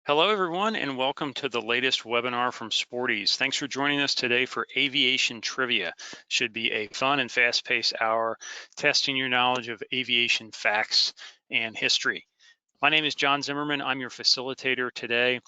Hello, everyone, and welcome to the latest webinar from Sporties. Thanks for joining us today for Aviation Trivia. Should be a fun and fast-paced hour testing your knowledge of aviation facts and history. My name is John Zimmerman. I'm your facilitator today.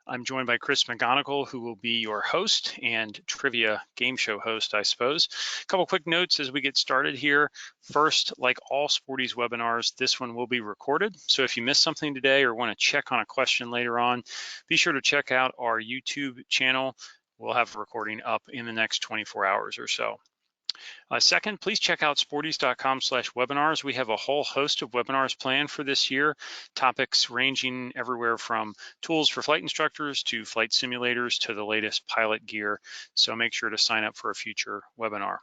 I'm joined by Chris McGonegle, who will be your host and trivia game show host, I suppose. A couple quick notes as we get started here. First, like all Sporties webinars, this one will be recorded. So if you missed something today or want to check on a question later on, be sure to check out our YouTube channel. We'll have a recording up in the next 24 hours or so. Second, please check out sporties.com/webinars. We have a whole host of webinars planned for this year, topics ranging everywhere from tools for flight instructors to flight simulators to the latest pilot gear. So make sure to sign up for a future webinar.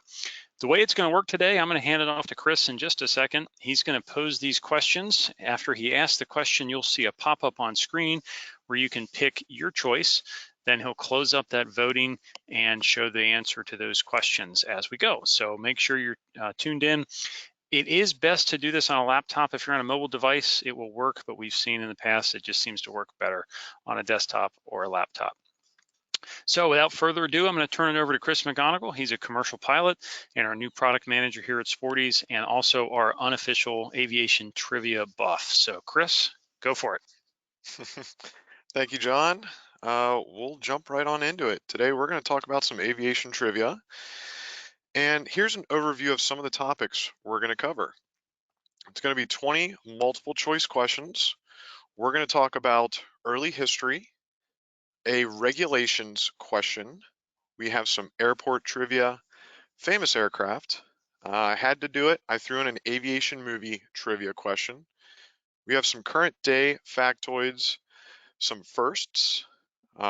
The way it's going to work today, I'm going to hand it off to Chris in just a second. He's going to pose these questions. After he asks the question, you'll see a pop-up on screen where you can pick your choice. Then he'll close up that voting and show the answer to those questions as we go. So make sure you're tuned in. It is best to do this on a laptop. If you're on a mobile device, it will work, but we've seen in the past it just seems to work better on a desktop or a laptop. So without further ado, I'm going to turn it over to Chris McGonegle. He's a commercial pilot and our new product manager here at Sporties, and also our unofficial aviation trivia buff. So Chris, go for it. Thank you, John. We'll jump right on into it. Today, we're going to talk about some aviation trivia. And here's an overview of some of the topics we're going to cover. It's going to be 20 multiple choice questions. We're going to talk about early history, a regulations question. We have some airport trivia, famous aircraft. I had to do it. I threw in an aviation movie trivia question. We have some current day factoids, some firsts.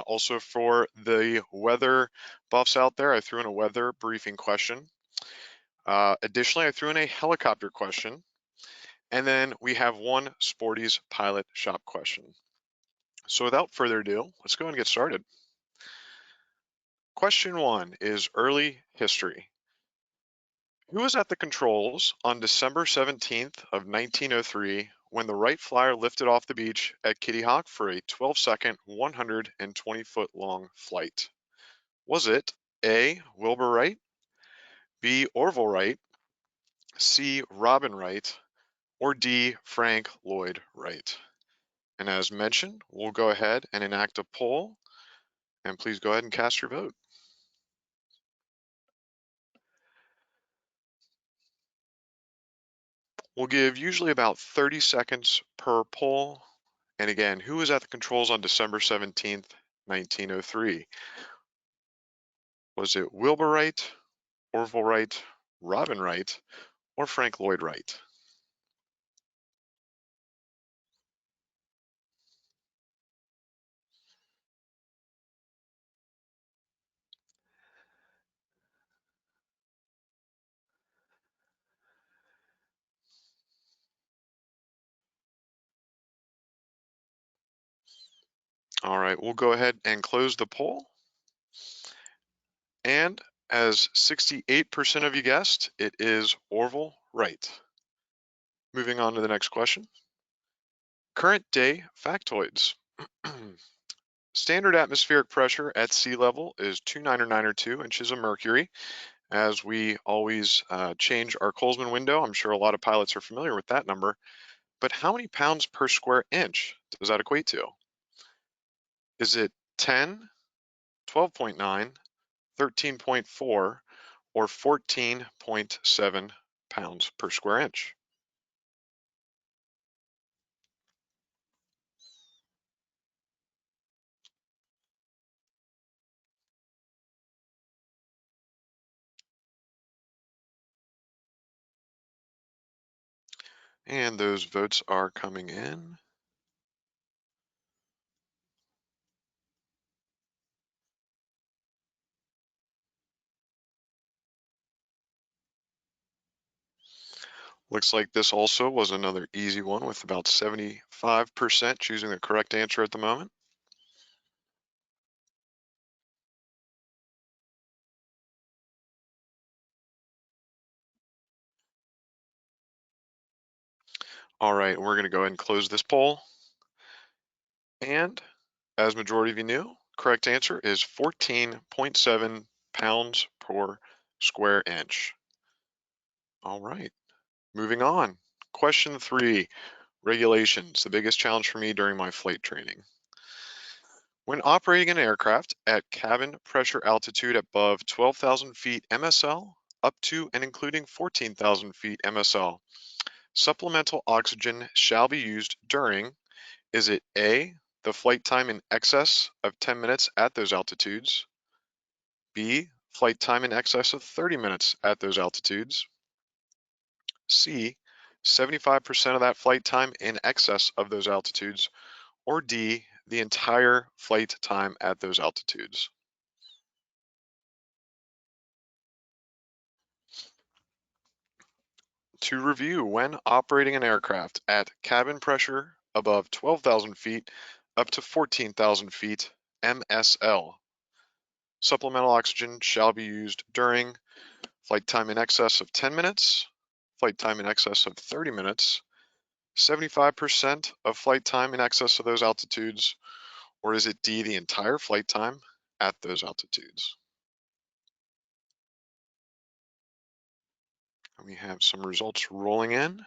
Also for the weather buffs out there, I threw in a weather briefing question. Additionally, I threw in a helicopter question. And then we have one Sporty's pilot shop question. So without further ado, let's go and get started. Question 1 is early history. Who was at the controls on December 17th of 1903 when the Wright Flyer lifted off the beach at Kitty Hawk for a 12-second, 120-foot long flight? Was it A, Wilbur Wright, B, Orville Wright, C, Robin Wright, or D, Frank Lloyd Wright? And as mentioned, we'll go ahead and enact a poll, and please go ahead and cast your vote. We'll give usually about 30 seconds per poll. And again, who was at the controls on December 17th, 1903? Was it Wilbur Wright, Orville Wright, Robin Wright, or Frank Lloyd Wright? All right, we'll go ahead and close the poll. And as 68% of you guessed, it is Orville Wright. Moving on to the next question. Current day factoids. Standard atmospheric pressure at sea level is 292 inches of mercury. As we always change our Colesman window, I'm sure a lot of pilots are familiar with that number. But how many pounds per square inch does that equate to? Is it 10, 12.9, 13.4, or 14.7 pounds per square inch? And those votes are coming in. Looks like this also was another easy one with about 75% choosing the correct answer at the moment. All right, we're going to go ahead and close this poll. And As majority of you knew, correct answer is 14.7 pounds per square inch. All right, moving on. Question 3, regulations, the biggest challenge for me during my flight training. When operating an aircraft at cabin pressure altitude above 12,000 feet MSL up to and including 14,000 feet MSL, supplemental oxygen shall be used during, is it A, the flight time in excess of 10 minutes at those altitudes, B, flight time in excess of 30 minutes at those altitudes, C, 75% of that flight time in excess of those altitudes, or D, the entire flight time at those altitudes? To review, when operating an aircraft at cabin pressure above 12,000 feet up to 14,000 feet MSL, supplemental oxygen shall be used during flight time in excess of 10 minutes, flight time in excess of 30 minutes, 75% of flight time in excess of those altitudes, or is it D, the entire flight time at those altitudes? We have some results rolling in.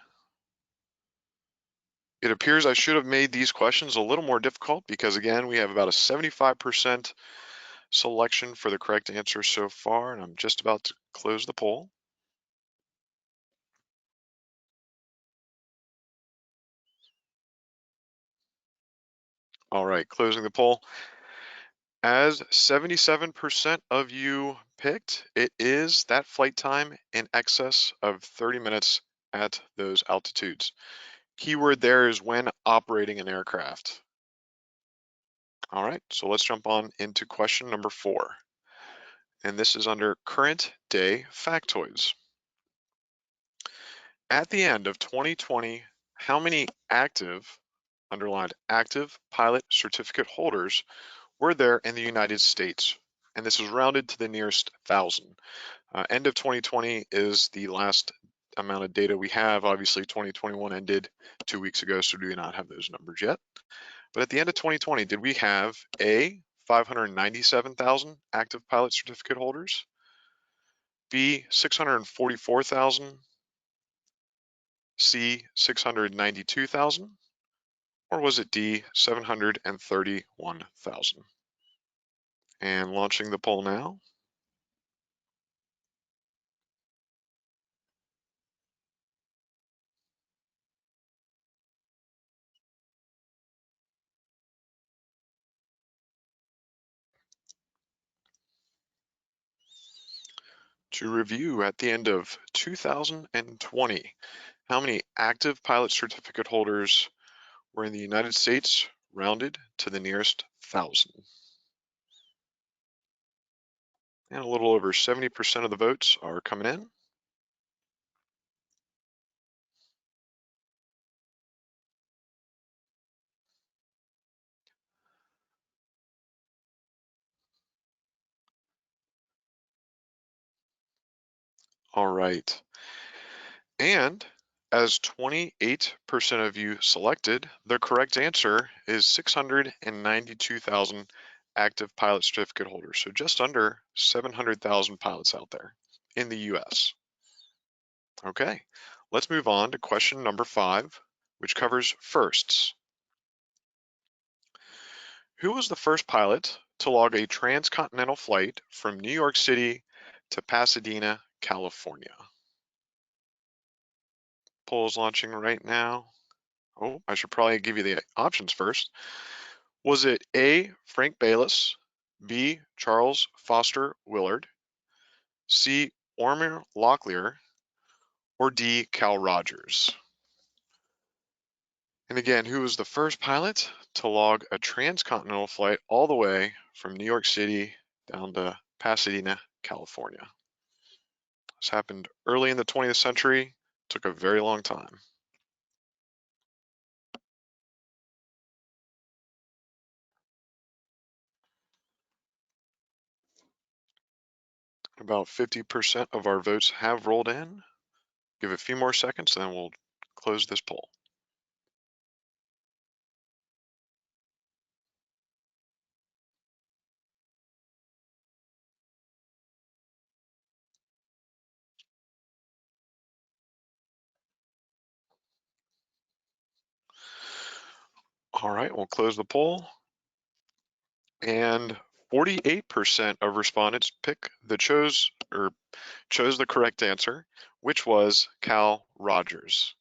It appears I should have made these questions a little more difficult because, again, we have about a 75% selection for the correct answer so far, and I'm just about to close the poll. All right, closing the poll. As 77% of you picked, it is that flight time in excess of 30 minutes at those altitudes. Keyword there is when operating an aircraft. All right, so let's jump on into question number 4. And this is under current day factoids. At the end of 2020, how many active, underlined active, pilot certificate holders were there in the United States? And this is rounded to the nearest 1,000. End of 2020 is the last amount of data we have. Obviously, 2021 ended 2 weeks ago, so we do not have those numbers yet. But at the end of 2020, did we have A, 597,000 active pilot certificate holders, B, 644,000, C, 692,000, or was it D, 731,000? And launching the poll now. To review, at the end of 2020, how many active pilot certificate holders were in the United States, rounded to the nearest 1,000? And a little over 70% of the votes are coming in. All right. And as 28% of you selected, the correct answer is 692,000 active pilot certificate holders. So just under 700,000 pilots out there in the US. Okay, let's move on to question number 5, which covers firsts. Who was the first pilot to log a transcontinental flight from New York City to Pasadena, California? Poll is launching right now. Oh, I should probably give you the options first. Was it A, Frank Bayless, B, Charles Foster Willard, C, Ormer Locklear, or D, Cal Rogers? And again, who was the first pilot to log a transcontinental flight all the way from New York City down to Pasadena, California? This happened early in the 20th century, took a very long time. About 50% of our votes have rolled in. Give it a few more seconds, then we'll close this poll. All right, we'll close the poll. And 48% of respondents chose the correct answer, which was Cal Rogers.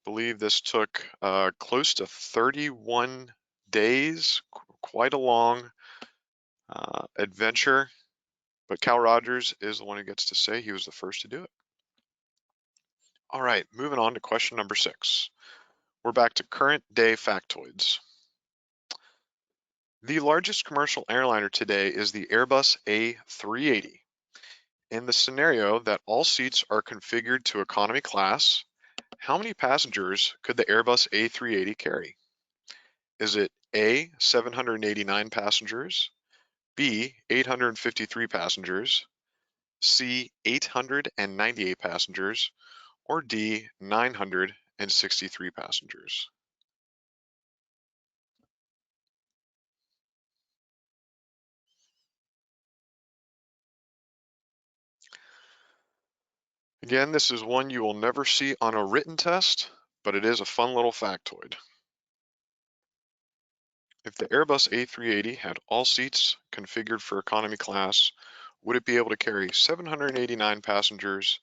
I believe this took close to 31 days, quite a long adventure, but Cal Rogers is the one who gets to say he was the first to do it. All right, moving on to question number 6. We're back to current day factoids. The largest commercial airliner today is the Airbus A380. In the scenario that all seats are configured to economy class, how many passengers could the Airbus A380 carry? Is it A, 789 passengers, B, 853 passengers, C, 898 passengers, or D, 963 passengers? Again, this is one you will never see on a written test, but it is a fun little factoid. If the Airbus A380 had all seats configured for economy class, would it be able to carry 789 passengers,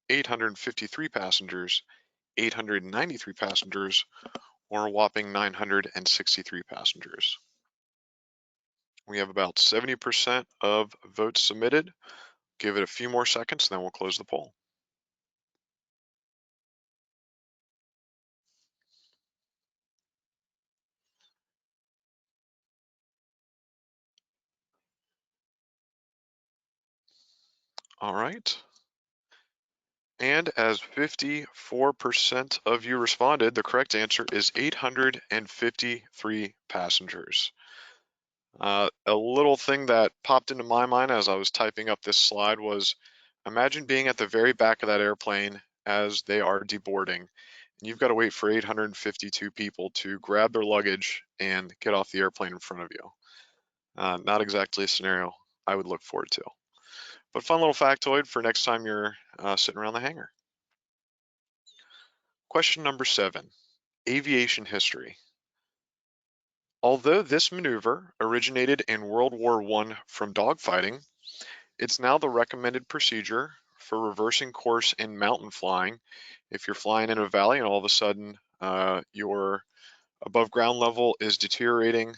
853 passengers, 893 passengers, or a whopping 963 passengers? We have about 70% of votes submitted. Give it a few more seconds, then we'll close the poll. All right. And as 54% of you responded, the correct answer is 853 passengers. A little thing that popped into my mind as I was typing up this slide was, imagine being at the very back of that airplane as they are deboarding. And you've got to wait for 852 people to grab their luggage and get off the airplane in front of you. Not exactly a scenario I would look forward to. But fun little factoid for next time you're sitting around the hangar. Question number 7, aviation history. Although this maneuver originated in World War I from dogfighting, it's now the recommended procedure for reversing course in mountain flying. If you're flying in a valley and all of a sudden your above ground level is deteriorating,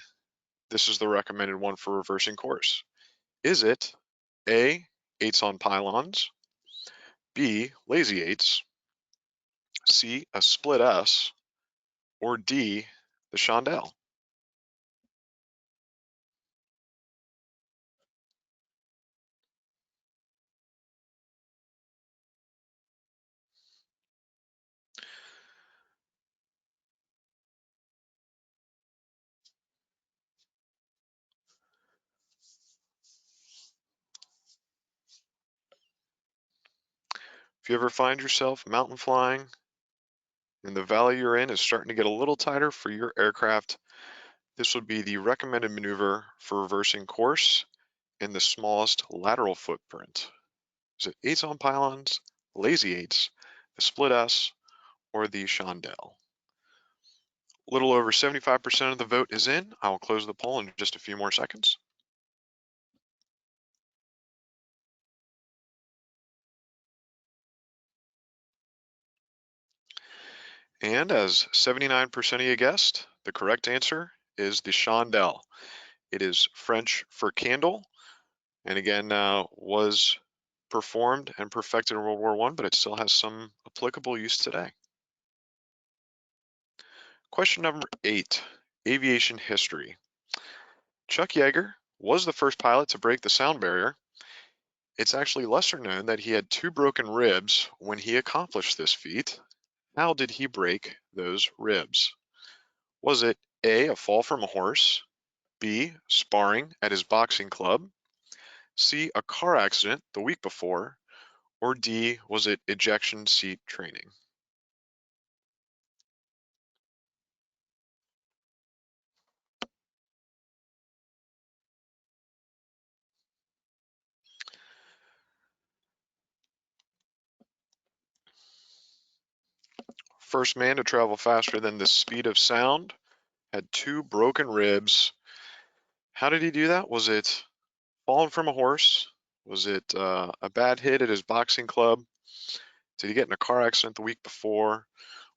this is the recommended one for reversing course. Is it A, 8s on pylons, B, lazy 8s, C, a split S, or D, the chandelle? If you ever find yourself mountain flying and the valley you're in is starting to get a little tighter for your aircraft, this would be the recommended maneuver for reversing course in the smallest lateral footprint. Is it 8s on pylons, lazy 8s, the split S, or the chandelle? A little over 75% of the vote is in. I will close the poll in just a few more seconds. And as 79% of you guessed, the correct answer is the chandelle. It is French for candle, and again, was performed and perfected in World War I, but it still has some applicable use today. Question number 8, aviation history. Chuck Yeager was the first pilot to break the sound barrier. It's actually lesser known that he had 2 broken ribs when he accomplished this feat. How did he break those ribs? Was it A, a fall from a horse, B, sparring at his boxing club, C, a car accident the week before, or D, was it ejection seat training? First man to travel faster than the speed of sound had 2 broken ribs. How did he do that? Was it falling from a horse? Was it a bad hit at his boxing club? Did he get in a car accident the week before?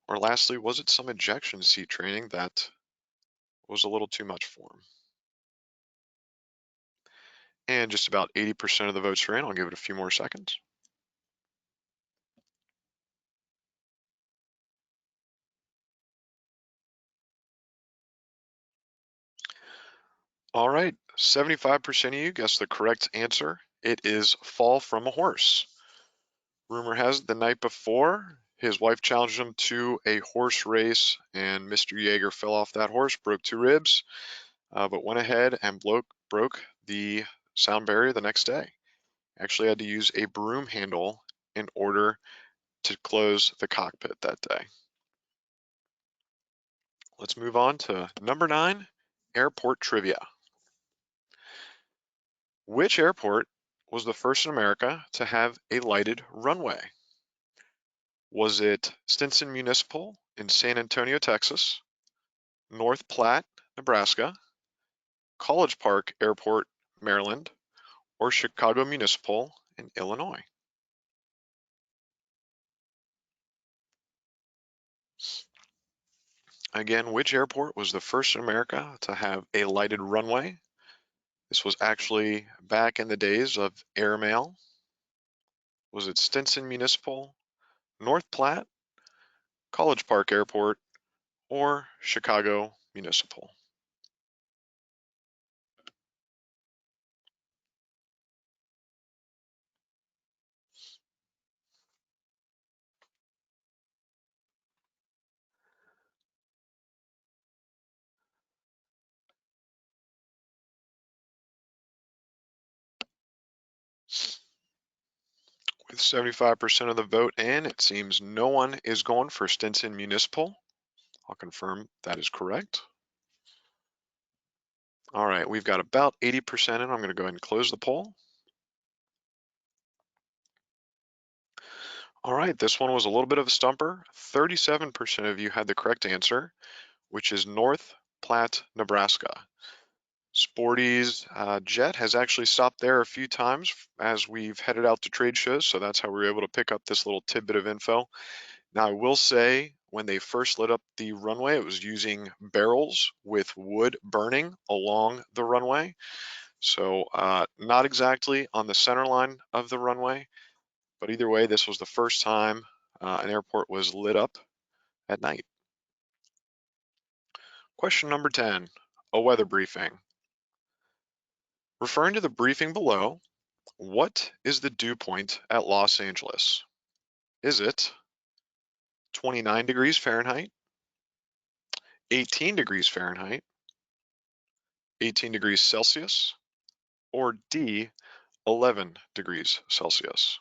Or lastly, was it some ejection seat training that was a little too much for him? And just about 80% of the votes are in. I'll give it a few more seconds. All right, 75% of you guessed the correct answer. It is fall from a horse. Rumor has it the night before, his wife challenged him to a horse race, and Mr. Yeager fell off that horse, broke 2 ribs, but went ahead and broke the sound barrier the next day. Actually had to use a broom handle in order to close the cockpit that day. Let's move on to number 9, airport trivia. Which airport was the first in America to have a lighted runway? Was it Stinson Municipal in San Antonio, Texas, North Platte, Nebraska, College Park Airport, Maryland, or Chicago Municipal in Illinois? Again, which airport was the first in America to have a lighted runway? This was actually back in the days of airmail. Was it Stinson Municipal, North Platte, College Park Airport, or Chicago Municipal? With 75% of the vote in, it seems no one is going for Stinson Municipal. I'll confirm that is correct. All right, we've got about 80% in. I'm going to go ahead and close the poll. All right, this one was a little bit of a stumper. 37% of you had the correct answer, which is North Platte, Nebraska. Sporty's jet has actually stopped there a few times as we've headed out to trade shows, so that's how we were able to pick up this little tidbit of info. Now, I will say, when they first lit up the runway, it was using barrels with wood burning along the runway. So not exactly on the center line of the runway, but either way, this was the first time an airport was lit up at night. Question number 10, a weather briefing. Referring to the briefing below, what is the dew point at Los Angeles? Is it 29 degrees Fahrenheit, 18 degrees Fahrenheit, 18 degrees Celsius, or D, 11 degrees Celsius?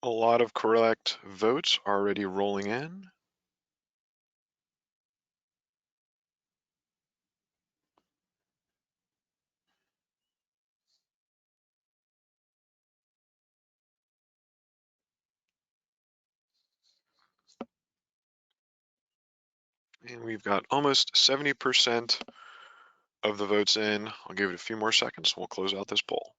A lot of correct votes already rolling in. And we've got almost 70% of the votes in. I'll give it a few more seconds. We'll close out this poll.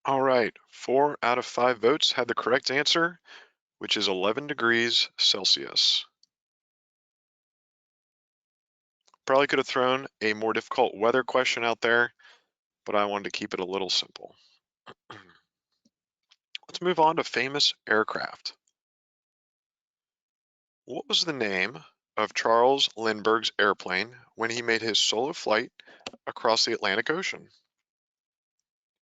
All right, 4 out of 5 votes had the correct answer, which is 11 degrees Celsius. Probably could have thrown a more difficult weather question out there, but I wanted to keep it a little simple. Let's move on to famous aircraft. What was the name of Charles Lindbergh's airplane when he made his solo flight across the Atlantic Ocean?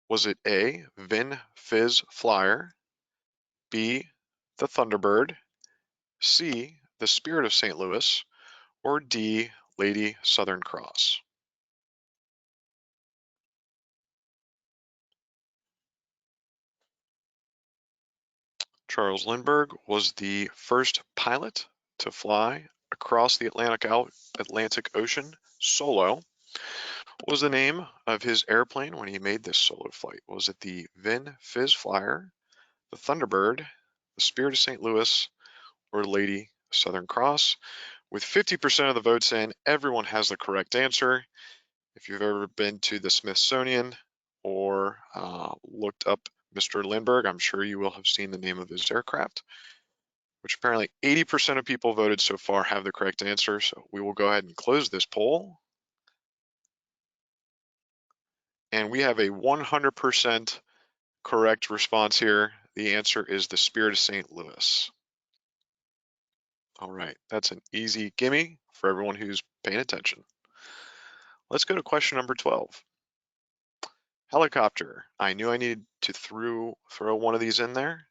Was it A, Vin Fizz Flyer, B, the Thunderbird, C, the Spirit of St. Louis, or D, Lady Southern Cross? Charles Lindbergh was the first pilot to fly across the Atlantic Ocean solo. What was the name of his airplane when he made this solo flight? Was it the Vin Fizz Flyer, the Thunderbird, the Spirit of St. Louis, or Lady Southern Cross? With 50% of the votes in, everyone has the correct answer. If you've ever been to the Smithsonian or looked up Mr. Lindbergh, I'm sure you will have seen the name of his aircraft, which apparently 80% of people voted so far have the correct answer. So we will go ahead and close this poll. And we have a 100% correct response here. The answer is the Spirit of St. Louis. All right, that's an easy gimme for everyone who's paying attention. Let's go to question number 12. Helicopter. I knew I needed to throw one of these in there.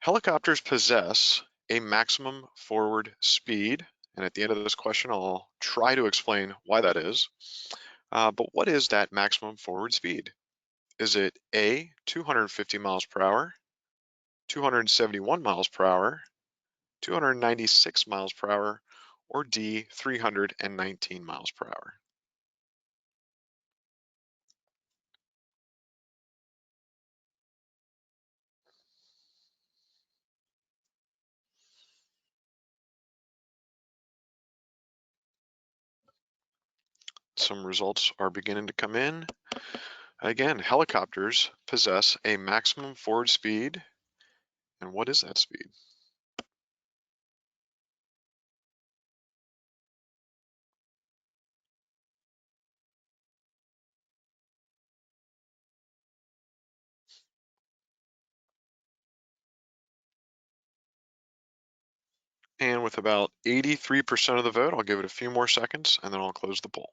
Helicopters possess a maximum forward speed, and at the end of this question, I'll try to explain why that is. But what is that maximum forward speed? Is it A, 250 miles per hour, 271 miles per hour, 296 miles per hour, or D, 319 miles per hour? Some results are beginning to come in. Again, helicopters possess a maximum forward speed. And what is that speed? And with about 83% of the vote, I'll give it a few more seconds and then I'll close the poll.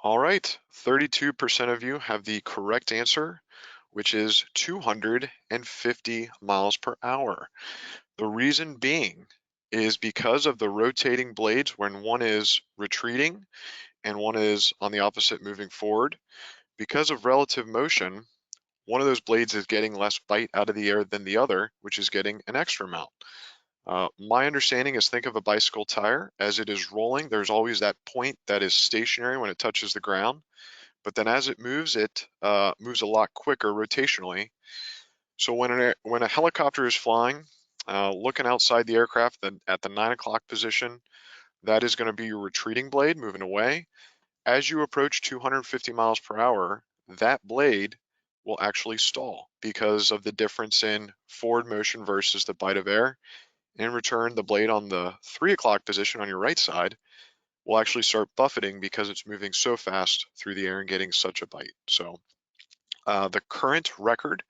All right, 32% of you have the correct answer, which is 250 miles per hour. The reason being is because of the rotating blades when one is retreating and one is on the opposite moving forward. Because of relative motion, one of those blades is getting less bite out of the air than the other, which is getting an extra amount. My understanding is think of a bicycle tire. As it is rolling, there's always that point that is stationary when it touches the ground. But then as it moves a lot quicker rotationally. So when a helicopter is flying, looking outside the aircraft at the 9 o'clock position, that is going to be your retreating blade moving away. As you approach 250 miles per hour, that blade will actually stall because of the difference in forward motion versus the bite of air. In return, the blade on the 3 o'clock position on your right side will actually start buffeting because it's moving so fast through the air and getting such a bite. So the current record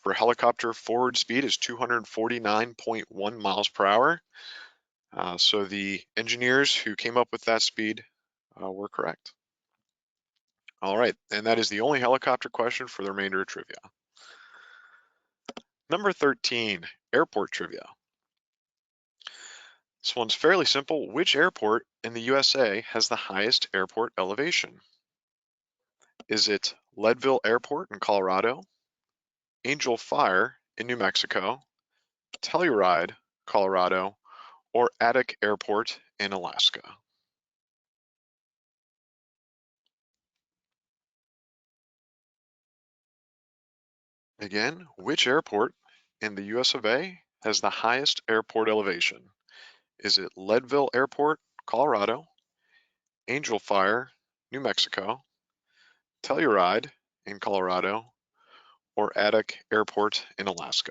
for helicopter forward speed is 249.1 miles per hour. So the engineers who came up with that speed were correct. All right, and that is the only helicopter question for the remainder of trivia. Number 13, airport trivia. This one's fairly simple. Which airport in the USA has the highest airport elevation? Is it Leadville Airport in Colorado, Angel Fire in New Mexico, Telluride, Colorado, or Attic Airport in Alaska? Again, which airport in the US of A has the highest airport elevation? Is it Leadville Airport, Colorado, Angel Fire, New Mexico, Telluride in Colorado, or Attic Airport in Alaska?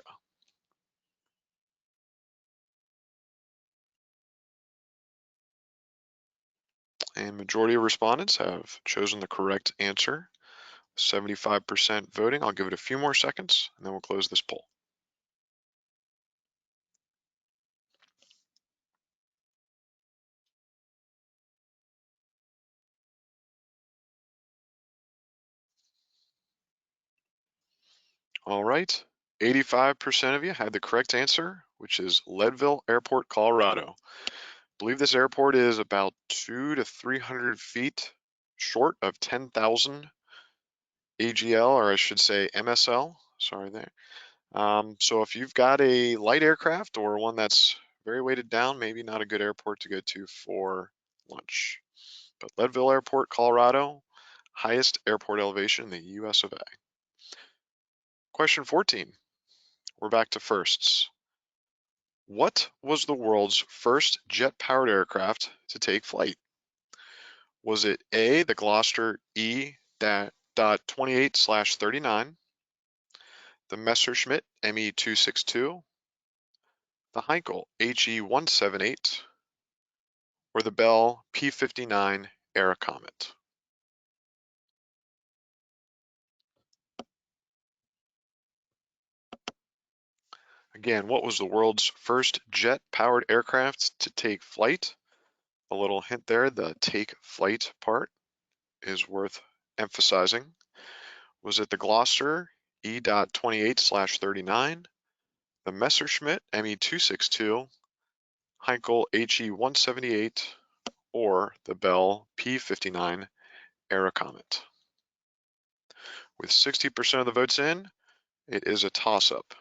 And majority of respondents have chosen the correct answer. 75% voting. I'll give it a few more seconds and then we'll close this poll. All right, 85% of you had the correct answer, which is Leadville Airport, Colorado. believe this airport is about 200 to 300 feet short of 10,000 AGL, or I should say MSL, sorry there. So if you've got a light aircraft or one that's very weighted down, maybe not a good airport to go to for lunch. But Leadville Airport, Colorado, highest airport elevation in the US of A. Question 14, we're back to firsts. What was the world's first jet-powered aircraft to take flight? Was it A, the Gloster E.28/39, the Messerschmitt Me-262, the Heinkel HE-178, or the Bell P-59 Aerocomet? Again, what was the world's first jet-powered aircraft to take flight? A little hint there, the take flight part is worth emphasizing. Was it the Gloster E.28/39, the Messerschmitt Me-262, Heinkel HE-178, or the Bell P-59 Aerocomet? With 60% of the votes in, it is a toss-up.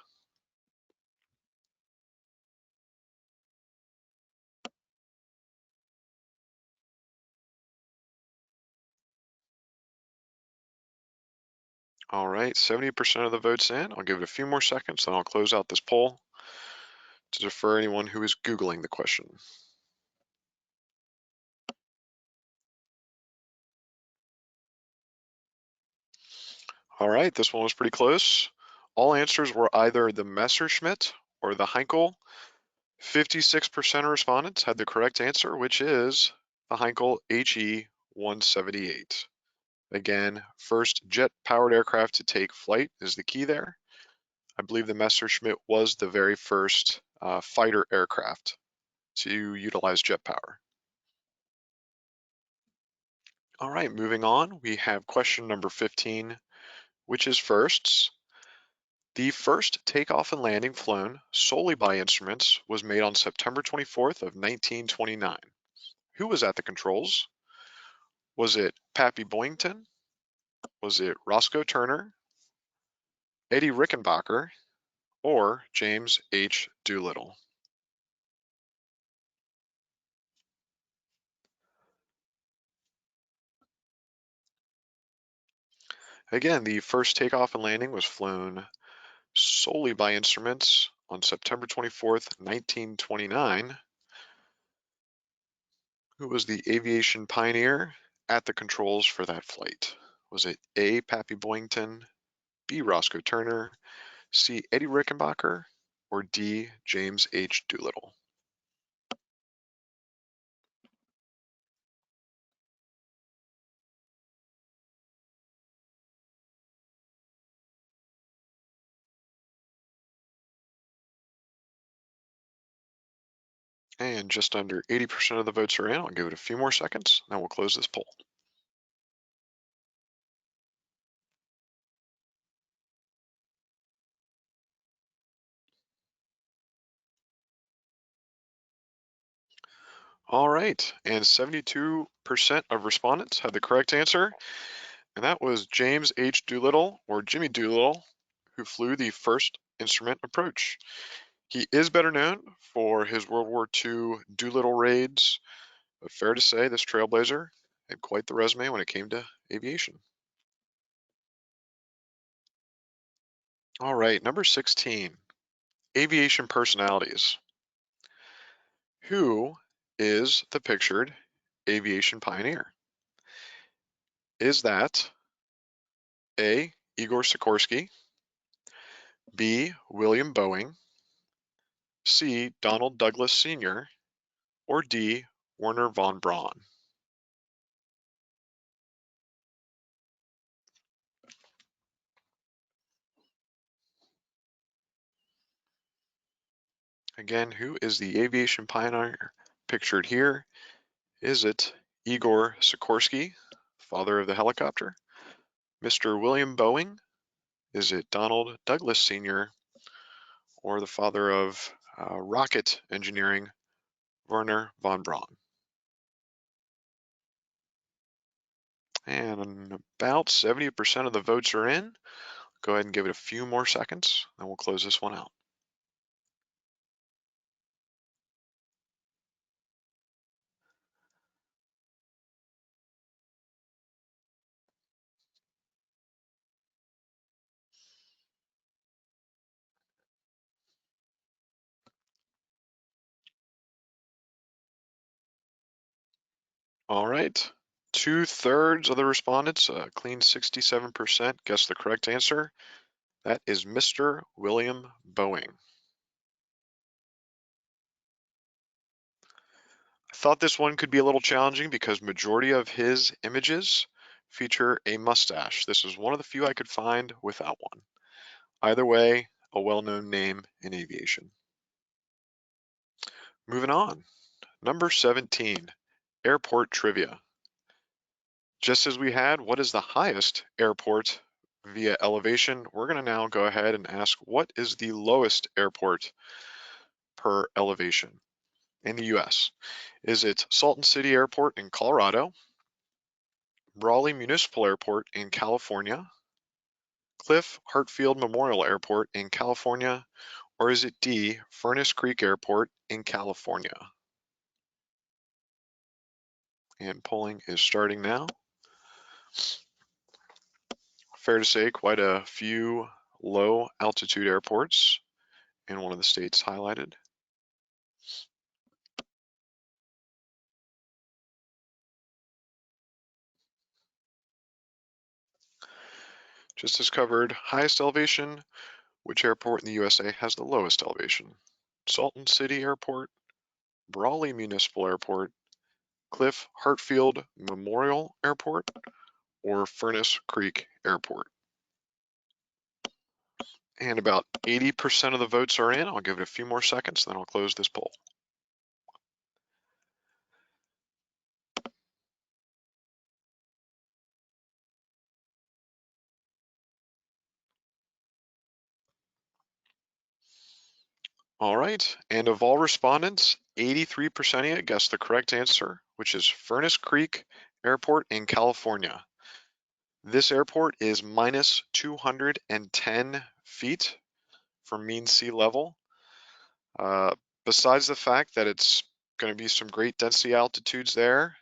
All right, 70% of the votes in. I'll give it a few more seconds, then I'll close out this poll to defer anyone who is Googling the question. All right, this one was pretty close. All answers were either the Messerschmitt or the Heinkel. 56% of respondents had the correct answer, which is the Heinkel HE-178. Again, first jet-powered aircraft to take flight is the key there. I believe the Messerschmitt was the very first fighter aircraft to utilize jet power. All right, moving on, we have question number 15, which is firsts. The first takeoff and landing flown solely by instruments was made on September 24th of 1929. Who was at the controls? Was it Pappy Boyington? Was it Roscoe Turner, Eddie Rickenbacker, or James H. Doolittle? Again, the first takeoff and landing was flown solely by instruments on September 24th, 1929. Who was the aviation pioneer at the controls for that flight? Was it A, Pappy Boyington, B, Roscoe Turner, C, Eddie Rickenbacker, or D, James H. Doolittle? And just under 80% of the votes are in. I'll give it a few more seconds, and we'll close this poll. All right, and 72% of respondents had the correct answer, and that was James H. Doolittle, or Jimmy Doolittle, who flew the first instrument approach. He is better known for his World War II Doolittle raids, but fair to say this trailblazer had quite the resume when it came to aviation. All right, number 16, aviation personalities. Who is the pictured aviation pioneer? Is that A, Igor Sikorsky, B, William Boeing, C, Donald Douglas Sr., or D, Werner von Braun? Again, who is the aviation pioneer pictured here? Is it Igor Sikorsky, father of the helicopter, Mr. William Boeing? Is it Donald Douglas Sr., or the father of rocket engineering, Werner von Braun. And about 70% of the votes are in. Go ahead and give it a few more seconds, and we'll close this one out. All right, 2/3 of the respondents, a clean 67%, guessed the correct answer. That is Mr. William Boeing. I thought this one could be a little challenging because majority of his images feature a mustache. This is one of the few I could find without one. Either way, a well-known name in aviation. Moving on, number 17, airport trivia. Just as we had, what is the highest airport via elevation? We're going to now go ahead and ask, what is the lowest airport per elevation in the US? Is it Salton City Airport in Colorado, Raleigh Municipal Airport in California, Cliff Hartfield Memorial Airport in California, or is it D, Furnace Creek Airport in California? And polling is starting now. Fair to say, quite a few low altitude airports in one of the states highlighted. Just as covered, highest elevation, which airport in the USA has the lowest elevation? Salton City Airport, Raleigh Municipal Airport, Cliff Hartfield Memorial Airport, or Furnace Creek Airport. And about 80% of the votes are in. I'll give it a few more seconds, then I'll close this poll. All right, and of all respondents, 83% of you guessed the correct answer, which is Furnace Creek Airport in California. This airport is minus 210 feet from mean sea level. Besides the fact that it's going to be some great density altitudes there,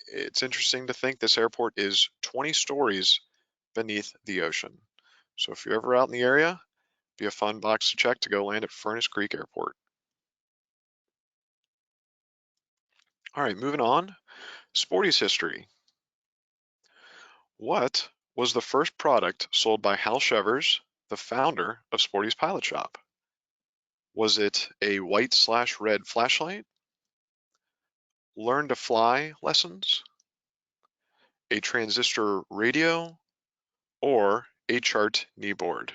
it's interesting to think this airport is 20 stories beneath the ocean. So if you're ever out in the area, be a fun box to check to go land at Furnace Creek Airport. All right, moving on. Sporty's history. What was the first product sold by Hal Shevers, the founder of Sporty's Pilot Shop? Was it a white/red flashlight, learn to fly lessons, a transistor radio, or a chart kneeboard?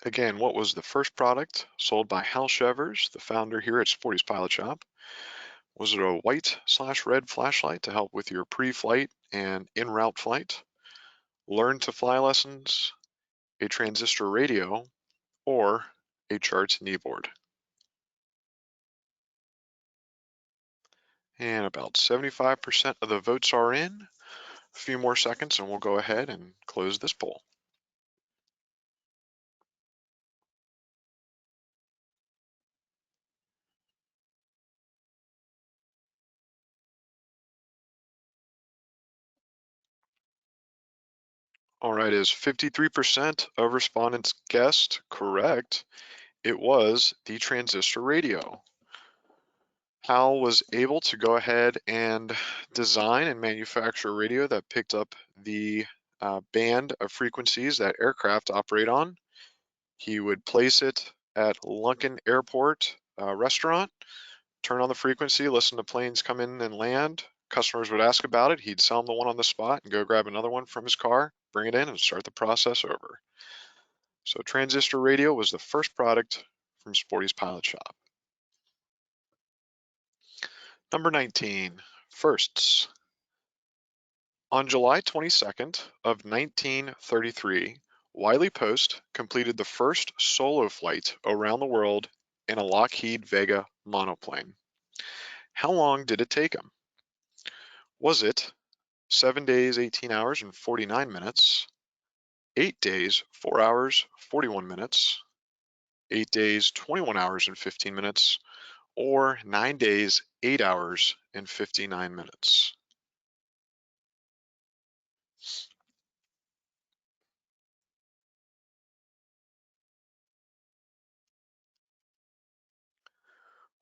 Again, what was the first product sold by Hal Shevers, the founder here at Sporty's Pilot Shop? Was it a white/red flashlight to help with your pre-flight and en-route flight, learn to fly lessons, a transistor radio, or a chart kneeboard? And about 75% of the votes are in. A few more seconds and we'll go ahead and close this poll. All right, as 53% of respondents guessed correct, it was the transistor radio. Hal was able to go ahead and design and manufacture a radio that picked up the band of frequencies that aircraft operate on. He would place it at Lunken Airport restaurant, turn on the frequency, listen to planes come in and land. Customers would ask about it. He'd sell them the one on the spot and go grab another one from his car, bring it in, and start the process over. So transistor radio was the first product from Sporty's Pilot Shop. Number 19, firsts. On July 22nd of 1933, Wiley Post completed the first solo flight around the world in a Lockheed Vega monoplane. How long did it take him? Was it 7 days, 18 hours, and 49 minutes, 8 days, 4 hours, 41 minutes, 8 days, 21 hours, and 15 minutes, or 9 days, 8 hours, and 59 minutes?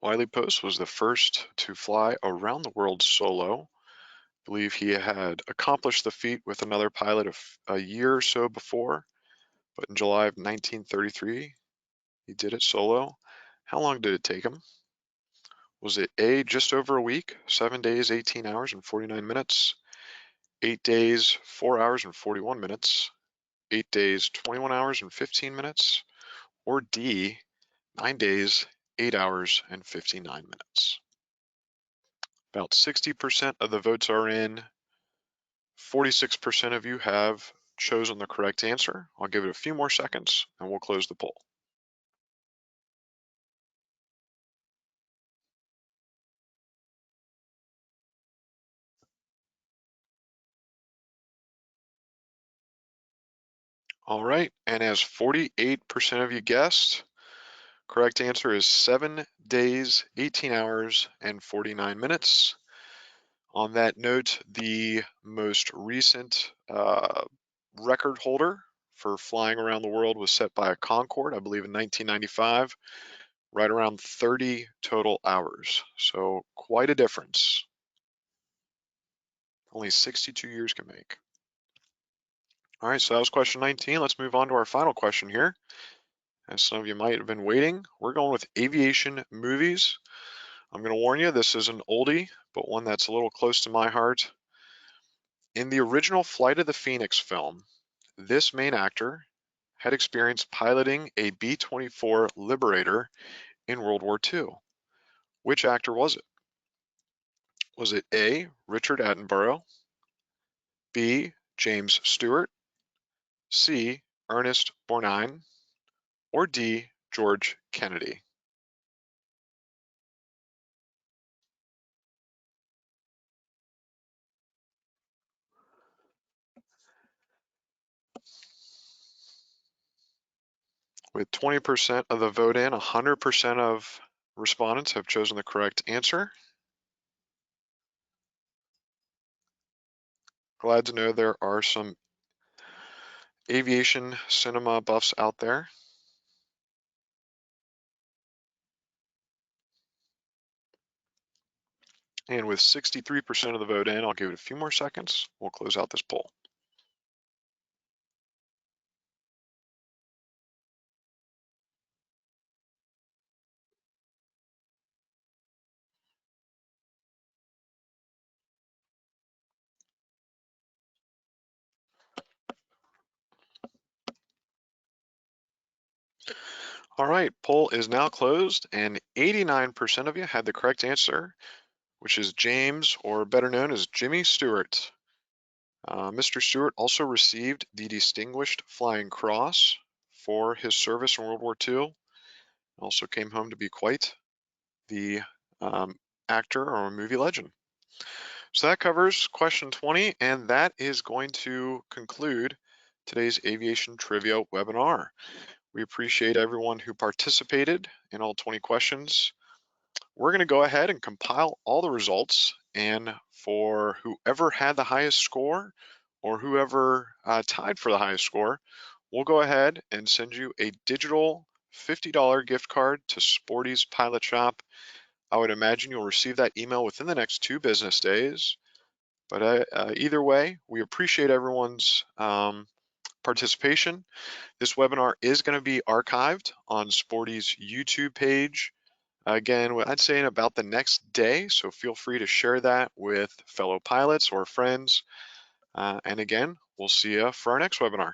Wiley Post was the first to fly around the world solo. I believe he had accomplished the feat with another pilot a year or so before, but in July of 1933, he did it solo. How long did it take him? Was it A, just over a week, 7 days, 18 hours, and 49 minutes, 8 days, 4 hours, and 41 minutes, 8 days, 21 hours, and 15 minutes, or D, 9 days, 8 hours, and 59 minutes? About 60% of the votes are in. 46% of you have chosen the correct answer. I'll give it a few more seconds and we'll close the poll. All right, and as 48% of you guessed, correct answer is 7 days, 18 hours, and 49 minutes. On that note, the most recent record holder for flying around the world was set by a Concorde, I believe in 1995, right around 30 total hours. So quite a difference. Only 62 years can make. All right, so that was question 19. Let's move on to our final question here. As some of you might have been waiting, we're going with aviation movies. I'm going to warn you, this is an oldie, but one that's a little close to my heart. In the original Flight of the Phoenix film, this main actor had experienced piloting a B-24 Liberator in World War II. Which actor was it? Was it A, Richard Attenborough, B, James Stewart, C, Ernest Borgnine, or D, George Kennedy? With 20% of the vote in, 100% of respondents have chosen the correct answer. Glad to know there are some aviation cinema buffs out there. And with 63% of the vote in, I'll give it a few more seconds. We'll close out this poll. All right, poll is now closed and 89% of you had the correct answer, which is James, or better known as Jimmy Stewart. Mr. Stewart also received the Distinguished Flying Cross for his service in World War II. Also came home to be quite the actor or movie legend. So that covers question 20, and that is going to conclude today's Aviation Trivia webinar. We appreciate everyone who participated in all 20 questions. We're going to go ahead and compile all the results, and for whoever had the highest score or whoever tied for the highest score, we'll go ahead and send you a digital $50 gift card to Sporty's Pilot Shop. I would imagine you'll receive that email within the next 2 business days. But either way, we appreciate everyone's participation. This webinar is going to be archived on Sporty's YouTube page. Again, I'd say in about the next day, so feel free to share that with fellow pilots or friends. And again, we'll see you for our next webinar.